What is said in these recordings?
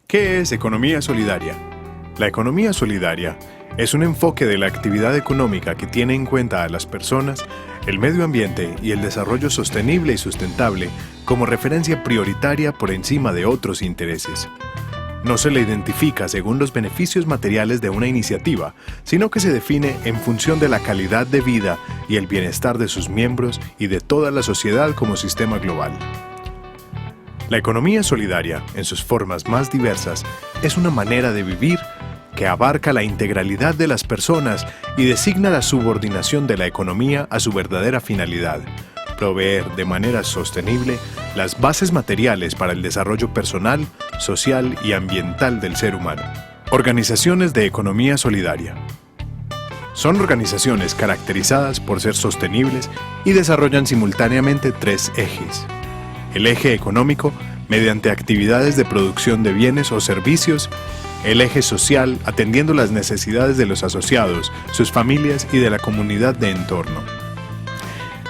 ¿Qué es economía solidaria? La economía solidaria es un enfoque de la actividad económica que tiene en cuenta a las personas, el medio ambiente y el desarrollo sostenible y sustentable como referencia prioritaria por encima de otros intereses. No se le identifica según los beneficios materiales de una iniciativa, sino que se define en función de la calidad de vida y el bienestar de sus miembros y de toda la sociedad como sistema global. La economía solidaria, en sus formas más diversas, es una manera de vivir que abarca la integralidad de las personas y designa la subordinación de la economía a su verdadera finalidad: proveer de manera sostenible las bases materiales para el desarrollo personal, social y ambiental del ser humano. Organizaciones de economía solidaria. Son organizaciones caracterizadas por ser sostenibles y desarrollan simultáneamente tres ejes. El eje económico, mediante actividades de producción de bienes o servicios. El eje social, atendiendo las necesidades de los asociados, sus familias y de la comunidad de entorno.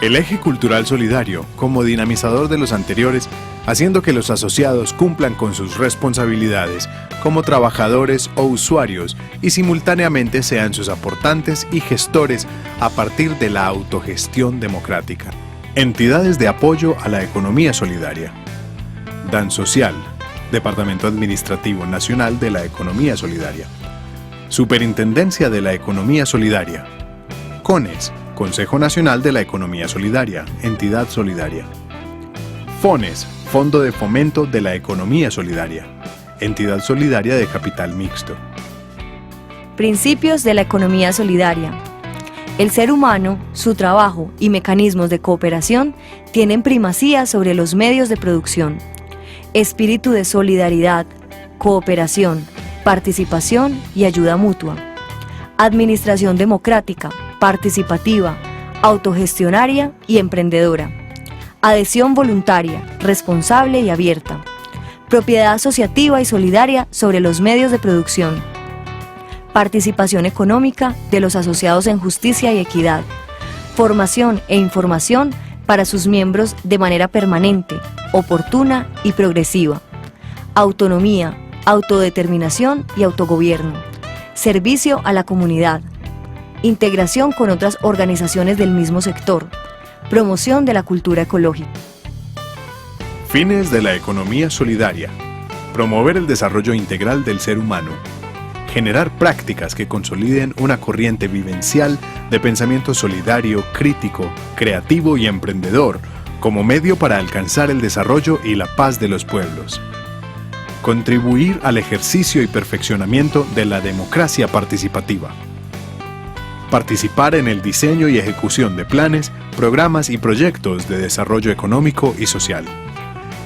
El eje cultural solidario, como dinamizador de los anteriores, haciendo que los asociados cumplan con sus responsabilidades como trabajadores o usuarios y simultáneamente sean sus aportantes y gestores a partir de la autogestión democrática. Entidades de apoyo a la economía solidaria. DAN Social, Departamento Administrativo Nacional de la Economía Solidaria. Superintendencia de la Economía Solidaria. CONES, Consejo Nacional de la Economía Solidaria, entidad solidaria. FONES, Fondo de Fomento de la Economía Solidaria, entidad solidaria de capital mixto. Principios de la economía solidaria. El ser humano, su trabajo y mecanismos de cooperación tienen primacía sobre los medios de producción. Espíritu de solidaridad, cooperación, participación y ayuda mutua. Administración democrática, participativa, autogestionaria y emprendedora. Adhesión voluntaria, responsable y abierta. Propiedad asociativa y solidaria sobre los medios de producción. Participación económica de los asociados en justicia y equidad. Formación e información para sus miembros de manera permanente, oportuna y progresiva. Autonomía, autodeterminación y autogobierno. Servicio a la comunidad. Integración con otras organizaciones del mismo sector. Promoción de la cultura ecológica. Fines de la economía solidaria. Promover el desarrollo integral del ser humano. Generar prácticas que consoliden una corriente vivencial de pensamiento solidario, crítico, creativo y emprendedor como medio para alcanzar el desarrollo y la paz de los pueblos. Contribuir al ejercicio y perfeccionamiento de la democracia participativa. Participar en el diseño y ejecución de planes, programas y proyectos de desarrollo económico y social.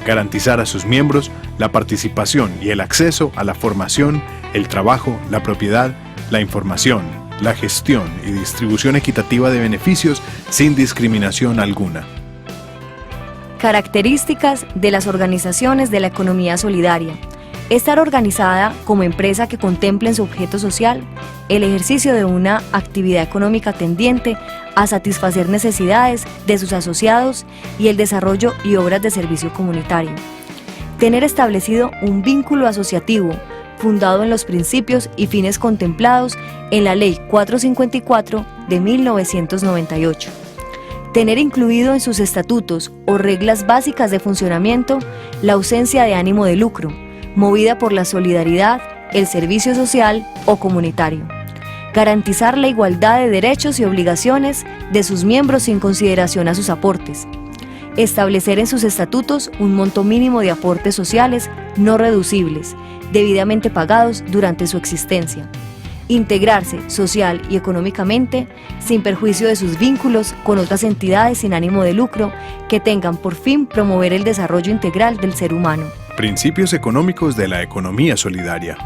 Garantizar a sus miembros la participación y el acceso a la formación, el trabajo, la propiedad, la información, la gestión y distribución equitativa de beneficios sin discriminación alguna. Características de las organizaciones de la economía solidaria. Estar organizada como empresa que contemple en su objeto social el ejercicio de una actividad económica tendiente a satisfacer necesidades de sus asociados y el desarrollo y obras de servicio comunitario. Tener establecido un vínculo asociativo fundado en los principios y fines contemplados en la Ley 454 de 1998. Tener incluido en sus estatutos o reglas básicas de funcionamiento la ausencia de ánimo de lucro, movida por la solidaridad, el servicio social o comunitario. Garantizar la igualdad de derechos y obligaciones de sus miembros sin consideración a sus aportes. Establecer en sus estatutos un monto mínimo de aportes sociales no reducibles, debidamente pagados durante su existencia. Integrarse social y económicamente sin perjuicio de sus vínculos con otras entidades sin ánimo de lucro que tengan por fin promover el desarrollo integral del ser humano. Principios económicos de la economía solidaria.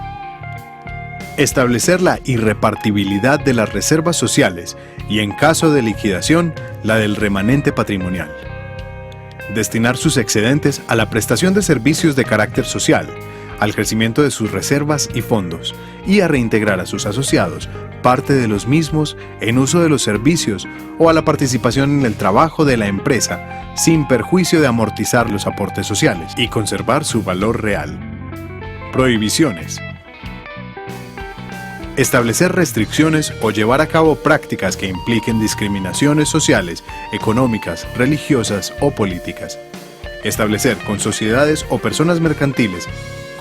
Establecer la irrepartibilidad de las reservas sociales y, en caso de liquidación, la del remanente patrimonial. Destinar sus excedentes a la prestación de servicios de carácter social, al crecimiento de sus reservas y fondos, y a reintegrar a sus asociados parte de los mismos en uso de los servicios o a la participación en el trabajo de la empresa, sin perjuicio de amortizar los aportes sociales y conservar su valor real. Prohibiciones. Establecer restricciones o llevar a cabo prácticas que impliquen discriminaciones sociales, económicas, religiosas o políticas. Establecer con sociedades o personas mercantiles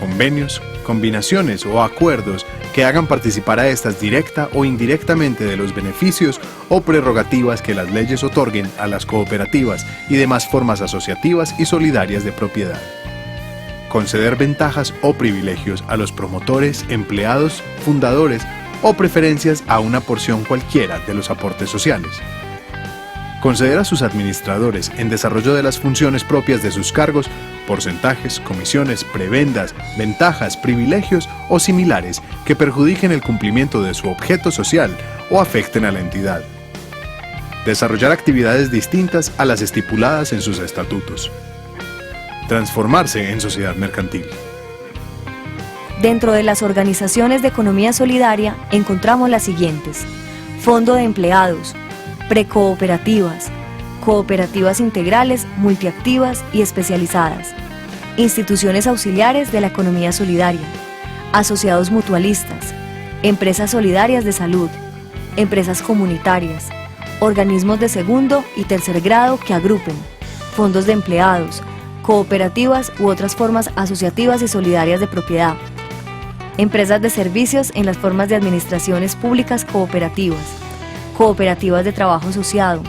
convenios, combinaciones o acuerdos que hagan participar a estas directa o indirectamente de los beneficios o prerrogativas que las leyes otorguen a las cooperativas y demás formas asociativas y solidarias de propiedad. Conceder ventajas o privilegios a los promotores, empleados, fundadores o preferencias a una porción cualquiera de los aportes sociales. Conceder a sus administradores en desarrollo de las funciones propias de sus cargos porcentajes, comisiones, prebendas, ventajas, privilegios o similares que perjudiquen el cumplimiento de su objeto social o afecten a la entidad. Desarrollar actividades distintas a las estipuladas en sus estatutos. Transformarse en sociedad mercantil. Dentro de las organizaciones de economía solidaria encontramos las siguientes: Fondo de Empleados, Precooperativas, Cooperativas integrales, multiactivas y especializadas, instituciones auxiliares de la economía solidaria, asociados mutualistas, empresas solidarias de salud, empresas comunitarias, organismos de segundo y tercer grado que agrupen, fondos de empleados, cooperativas u otras formas asociativas y solidarias de propiedad, empresas de servicios en las formas de administraciones públicas cooperativas, cooperativas de trabajo asociado,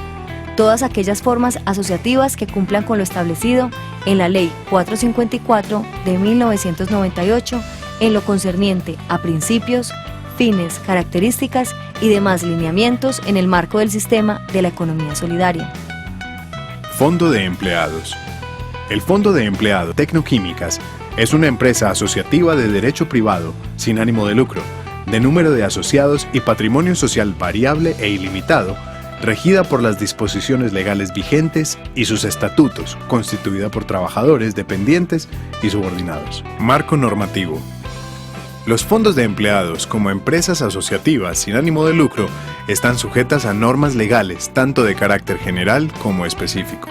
todas aquellas formas asociativas que cumplan con lo establecido en la Ley 454 de 1998 en lo concerniente a principios, fines, características y demás lineamientos en el marco del sistema de la economía solidaria. Fondo de Empleados. El Fondo de Empleados Tecnoquímicas es una empresa asociativa de derecho privado, sin ánimo de lucro, de número de asociados y patrimonio social variable e ilimitado, regida por las disposiciones legales vigentes y sus estatutos, constituida por trabajadores, dependientes y subordinados. Marco normativo. Los fondos de empleados, como empresas asociativas sin ánimo de lucro, están sujetas a normas legales, tanto de carácter general como específico.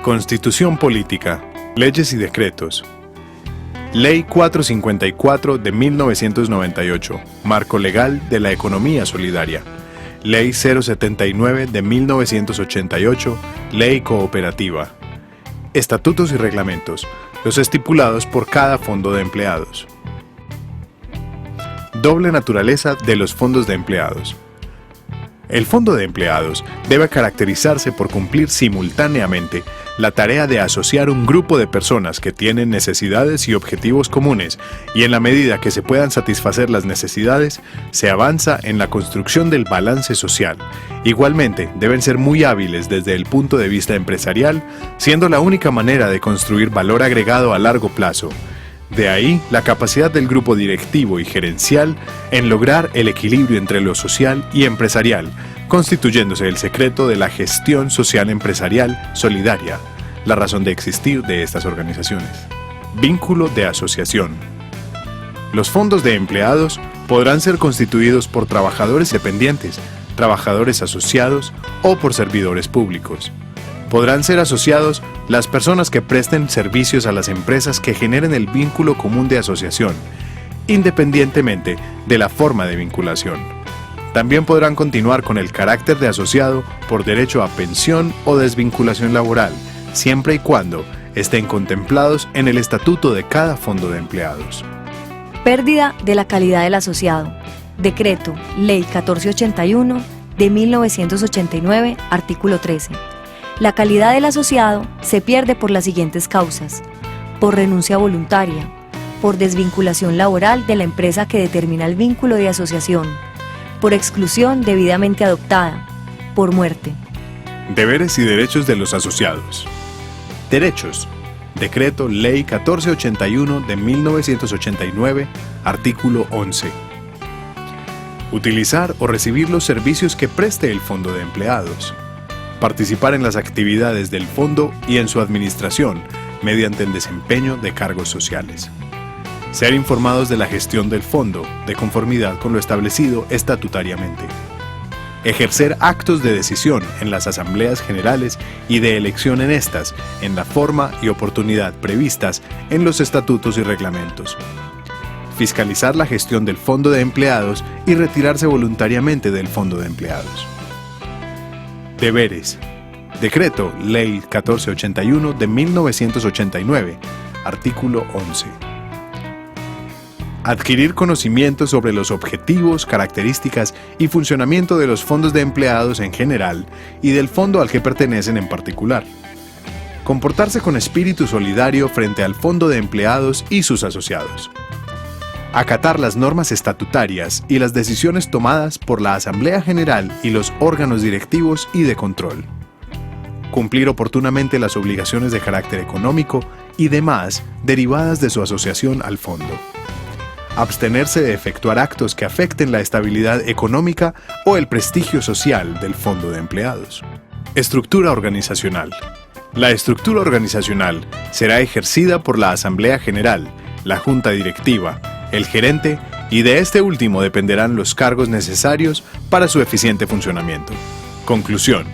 Constitución política, leyes y decretos. Ley 454 de 1998, Marco Legal de la Economía Solidaria. Ley 079 de 1988, Ley Cooperativa. Estatutos y reglamentos, los estipulados por cada fondo de empleados. Doble naturaleza de los fondos de empleados. El fondo de empleados debe caracterizarse por cumplir simultáneamente la tarea de asociar un grupo de personas que tienen necesidades y objetivos comunes, y en la medida que se puedan satisfacer las necesidades, se avanza en la construcción del balance social. Igualmente, deben ser muy hábiles desde el punto de vista empresarial, siendo la única manera de construir valor agregado a largo plazo. De ahí la capacidad del grupo directivo y gerencial en lograr el equilibrio entre lo social y empresarial, constituyéndose el secreto de la gestión social empresarial solidaria, la razón de existir de estas organizaciones. Vínculo de asociación. Los fondos de empleados podrán ser constituidos por trabajadores dependientes, trabajadores asociados o por servidores públicos. Podrán ser asociados las personas que presten servicios a las empresas que generen el vínculo común de asociación, independientemente de la forma de vinculación. También podrán continuar con el carácter de asociado por derecho a pensión o desvinculación laboral, siempre y cuando estén contemplados en el estatuto de cada fondo de empleados. Pérdida de la calidad del asociado. Decreto, Ley 1481 de 1989, artículo 13. La calidad del asociado se pierde por las siguientes causas: por renuncia voluntaria, por desvinculación laboral de la empresa que determina el vínculo de asociación, por exclusión debidamente adoptada, por muerte. Deberes y derechos de los asociados. Derechos. Decreto Ley 1481 de 1989, artículo 11. Utilizar o recibir los servicios que preste el fondo de empleados. Participar en las actividades del fondo y en su administración mediante el desempeño de cargos sociales. Ser informados de la gestión del fondo de conformidad con lo establecido estatutariamente. ejercer actos de decisión en las asambleas generales y de elección en estas, en la forma y oportunidad previstas en los estatutos y reglamentos. Fiscalizar la gestión del Fondo de Empleados y retirarse voluntariamente del Fondo de Empleados. Deberes. Decreto Ley 1481 de 1989, artículo 11. Adquirir conocimientos sobre los objetivos, características y funcionamiento de los fondos de empleados en general y del fondo al que pertenecen en particular. Comportarse con espíritu solidario frente al Fondo de Empleados y sus asociados. Acatar las normas estatutarias y las decisiones tomadas por la Asamblea General y los órganos directivos y de control. Cumplir oportunamente las obligaciones de carácter económico y demás derivadas de su asociación al fondo. Abstenerse de efectuar actos que afecten la estabilidad económica o el prestigio social del Fondo de Empleados. Estructura organizacional. La estructura organizacional será ejercida por la Asamblea General, la Junta Directiva, el gerente y de este último dependerán los cargos necesarios para su eficiente funcionamiento. Conclusión.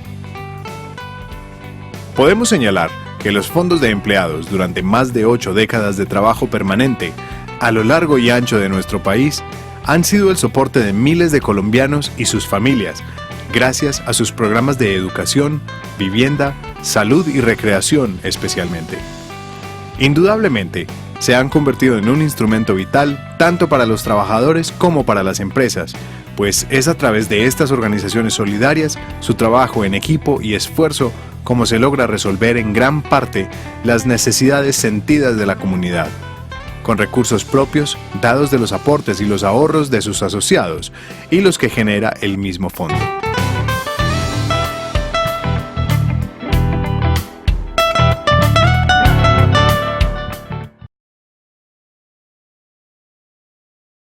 Podemos señalar que los fondos de empleados durante más de 8 décadas de trabajo permanente a lo largo y ancho de nuestro país han sido el soporte de miles de colombianos y sus familias, gracias a sus programas de educación, vivienda, salud y recreación especialmente. Indudablemente, se han convertido en un instrumento vital tanto para los trabajadores como para las empresas, pues es a través de estas organizaciones solidarias, su trabajo en equipo y esfuerzo, como se logra resolver en gran parte las necesidades sentidas de la comunidad, con recursos propios dados de los aportes y los ahorros de sus asociados y los que genera el mismo fondo.